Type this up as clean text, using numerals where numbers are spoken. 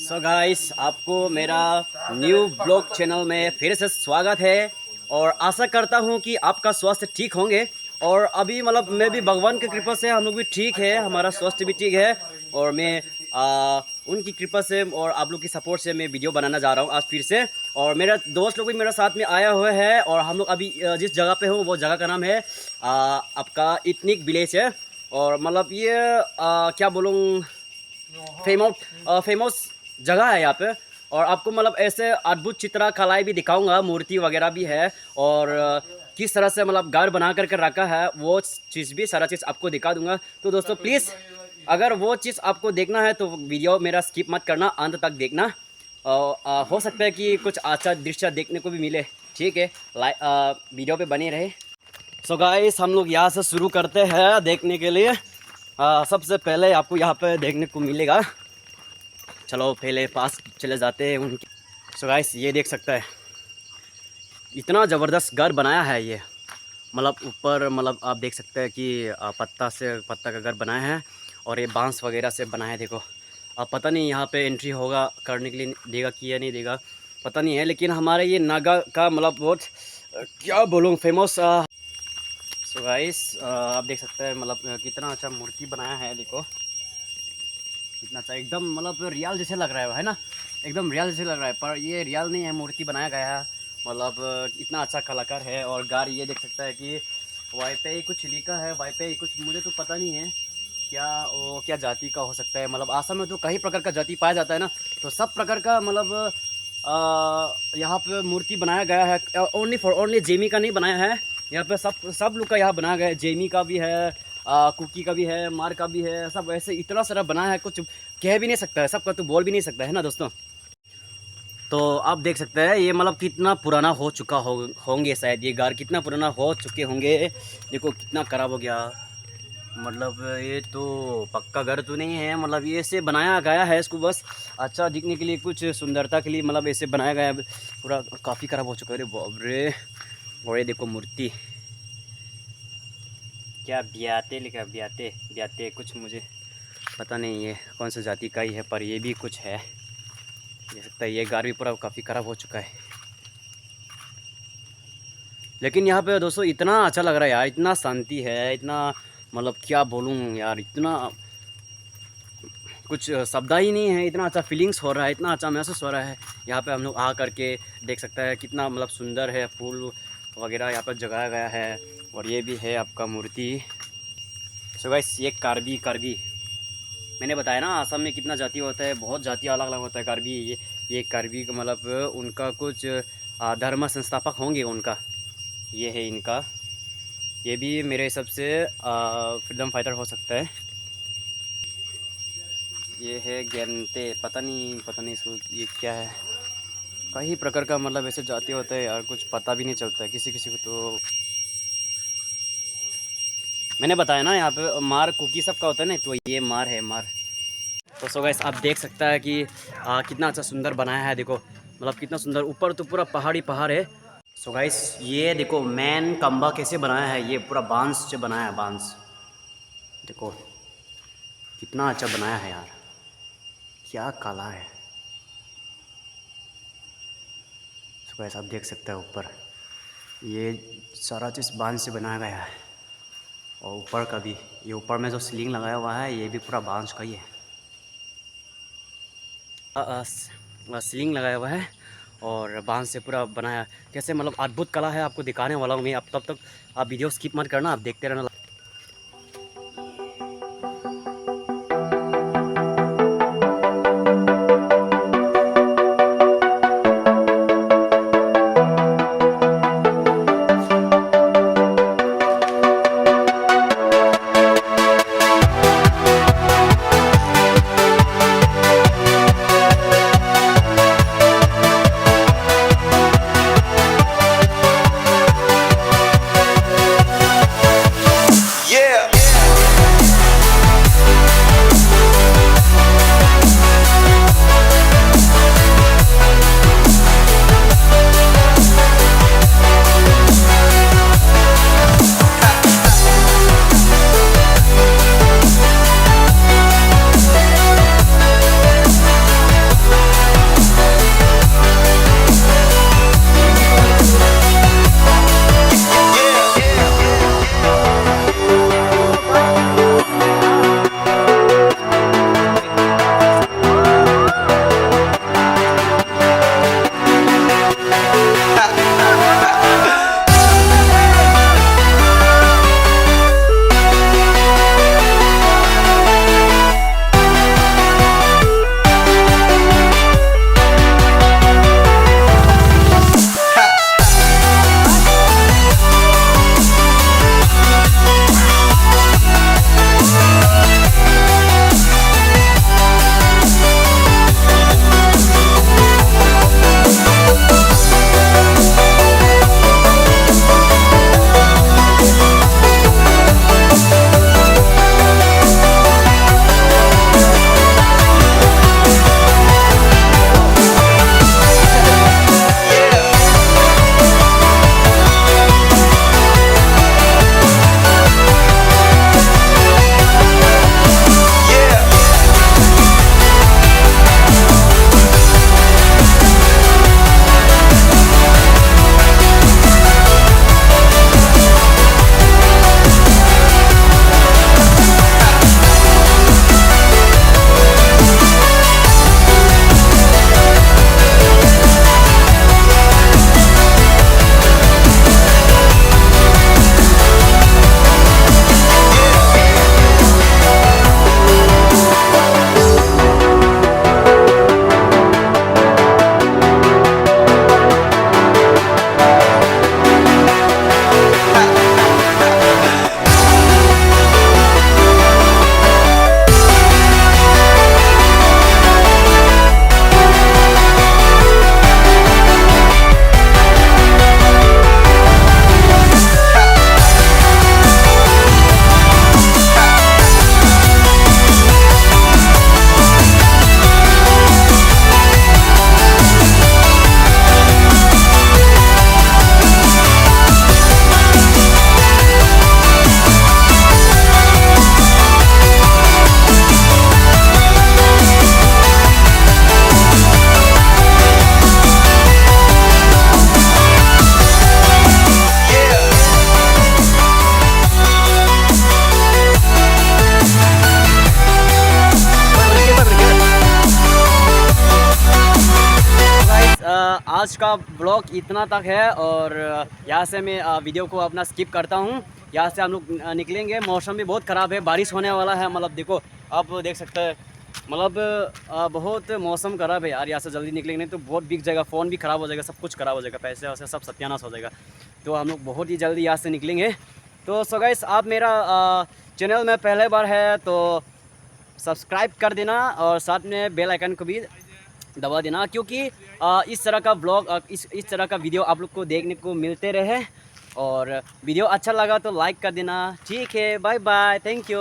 So guys, आपको मेरा new blog channel में फिर से स्वागत है और आशा करता हूँ कि आपका स्वास्थ्य ठीक होंगे। और अभी मतलब मैं भी भगवान की कृपा से हम लोग भी ठीक है, हमारा स्वास्थ्य भी ठीक है। और मैं उनकी कृपा से और आप लोग की सपोर्ट से मैं वीडियो बनाना जा रहा हूँ आज फिर से। और मेरा दोस्त लोग भी मेरे साथ में आया हुआ है और हम लोग अभी जिस जगह पे हूँ वो जगह का नाम है आपका इतनिक विलेज है। और मतलब ये क्या बोलूँ, फेमस जगह है यहाँ पे। और आपको मतलब ऐसे अद्भुत चित्रकलाएँ भी दिखाऊंगा, मूर्ति वगैरह भी है। और किस तरह से मतलब घर बना करके रखा है वो चीज़ भी, सारा चीज़ आपको दिखा दूंगा। तो दोस्तों प्लीज़, अगर वो चीज़ आपको देखना है तो वीडियो मेरा स्किप मत करना, अंत तक देखना। और हो सकता है कि कुछ अच्छा दृश्य देखने को भी मिले। ठीक है, वीडियो पे बने रहे। सो गाइस, हम लोग यहाँ से शुरू करते हैं देखने के लिए। सबसे पहले आपको यहाँ पे देखने को मिलेगा, चलो पहले पास चले जाते हैं उनके। सो गाइस, ये देख सकता है, इतना ज़बरदस्त घर बनाया है ये। मतलब ऊपर मतलब आप देख सकते हैं कि पत्ता का घर बनाया है और ये बांस वगैरह से बनाया है। देखो, अब पता नहीं यहाँ पे एंट्री होगा करने के लिए देगा कि या नहीं देगा, पता नहीं है। लेकिन हमारे ये नागा का मतलब बहुत क्या बोलूँ फेमस। सो गाइस, आप देख सकते हैं मतलब कितना अच्छा मूर्ति बनाया है। देखो कितना अच्छा, एकदम मतलब रियल जैसे लग रहा है ना, एकदम रियल जैसे लग रहा है। पर ये रियल नहीं है, मूर्ति बनाया गया है। मतलब इतना अच्छा कलाकार है। और गार ये देख सकता है कि वाई पे ही कुछ लिखा है, वाई पे ही कुछ, मुझे तो पता नहीं है क्या वो क्या जाति का हो सकता है। मतलब आसाम में तो कई प्रकार का जाति पाया जाता है ना, तो सब प्रकार का मतलब यहाँ पे मूर्ति बनाया गया है। ओनली फॉर ओनली जेमी का नहीं बनाया है, यहाँ पे सब लोग का यहाँ बनाया गया है। जेमी का भी है, कुकी का भी है, मार का भी है, सब ऐसे इतना सारा बनाया है, कुछ कह भी नहीं सकता है, सबका तो बोल भी नहीं सकता है ना दोस्तों। तो आप देख सकते हैं ये मतलब कितना पुराना हो चुका होंगे, शायद ये घर कितना पुराना हो चुके होंगे। देखो कितना खराब हो गया। मतलब ये तो पक्का घर तो नहीं है, मतलब ये ऐसे बनाया गया है इसको बस अच्छा दिखने के लिए, कुछ सुंदरता के लिए मतलब ऐसे बनाया गया है। पूरा काफ़ी ख़राब हो चुका है। अरे बाप रे। और ये देखो मूर्ति, क्या ब्याते लिखा, ब्याते ब्याते कुछ, मुझे पता नहीं ये कौन सा जाति का ही है, पर ये भी कुछ है। देख सकता है ये घर भी पूरा काफ़ी ख़राब हो चुका है। लेकिन यहाँ पे दोस्तों इतना अच्छा लग रहा है यार, इतना शांति है, इतना मतलब क्या बोलूँ यार, इतना कुछ शब्द ही नहीं है। इतना अच्छा फीलिंग्स हो रहा है, इतना अच्छा महसूस हो रहा है। यहाँ पे हम लोग आ करके देख सकते हैं कितना मतलब सुंदर है, फूल वगैरह यहाँ पर जगाया गया है। और ये भी है आपका मूर्ति। सो गाइस, ये कार्बी मैंने बताया ना आसाम में कितना जाति होता है, बहुत जाति अलग अलग होता है। कार्बी, ये कार्बी का मतलब उनका कुछ धर्म संस्थापक होंगे उनका, ये है इनका। ये भी मेरे हिसाब से फ्रीडम फाइटर हो सकता है। ये है गेंते, पता नहीं इसको ये क्या है। कई प्रकार का मतलब ऐसे जाति होता है यार, कुछ पता भी नहीं चलता है किसी किसी को। तो मैंने बताया ना यहाँ पे मार कुकी सब का होता है ना, तो ये मार है, मार। तो सो गाइस, आप देख सकता है कि कितना अच्छा सुंदर बनाया है। देखो मतलब कितना सुंदर, ऊपर तो पूरा पहाड़ी पहाड़ है। सो गाइस, ये देखो मैन खंबा कैसे बनाया है, ये पूरा बांस से बनाया है, बांस। देखो कितना अच्छा बनाया है यार, क्या कला है। सो गाइस, आप देख सकते हैं ऊपर ये सारा चीज़ बांस से बनाया गया है। और ऊपर का भी, ये ऊपर में जो सीलिंग लगाया हुआ है ये भी पूरा बांस का ही है। सीलिंग लगाया हुआ है और बांस से पूरा बनाया। कैसे मतलब अद्भुत कला है, आपको दिखाने वाला हूँ मैं। आप तब तक आप वीडियो स्किप मत करना, आप देखते रहना। आज का ब्लॉग इतना तक है और यहाँ से मैं वीडियो को अपना स्किप करता हूँ। यहाँ से हम लोग निकलेंगे। मौसम भी बहुत ख़राब है, बारिश होने वाला है। मतलब देखो आप देख सकते हैं, मतलब बहुत मौसम ख़राब है यार। यहाँ से जल्दी निकलेंगे नहीं तो बहुत बिक जाएगा, फ़ोन भी ख़राब हो जाएगा, सब कुछ ख़राब हो जाएगा, पैसे वैसे सब सत्यानाश हो जाएगा। तो हम लोग बहुत ही जल्दी यहाँ से निकलेंगे। तो सो गाइस, आप मेरा चैनल में पहले बार है तो सब्सक्राइब कर देना और साथ में बेल आइकन को भी दबा देना, क्योंकि इस तरह का ब्लॉग इस तरह का वीडियो आप लोग को देखने को मिलते रहे। और वीडियो अच्छा लगा तो लाइक कर देना। ठीक है, बाय बाय, थैंक यू।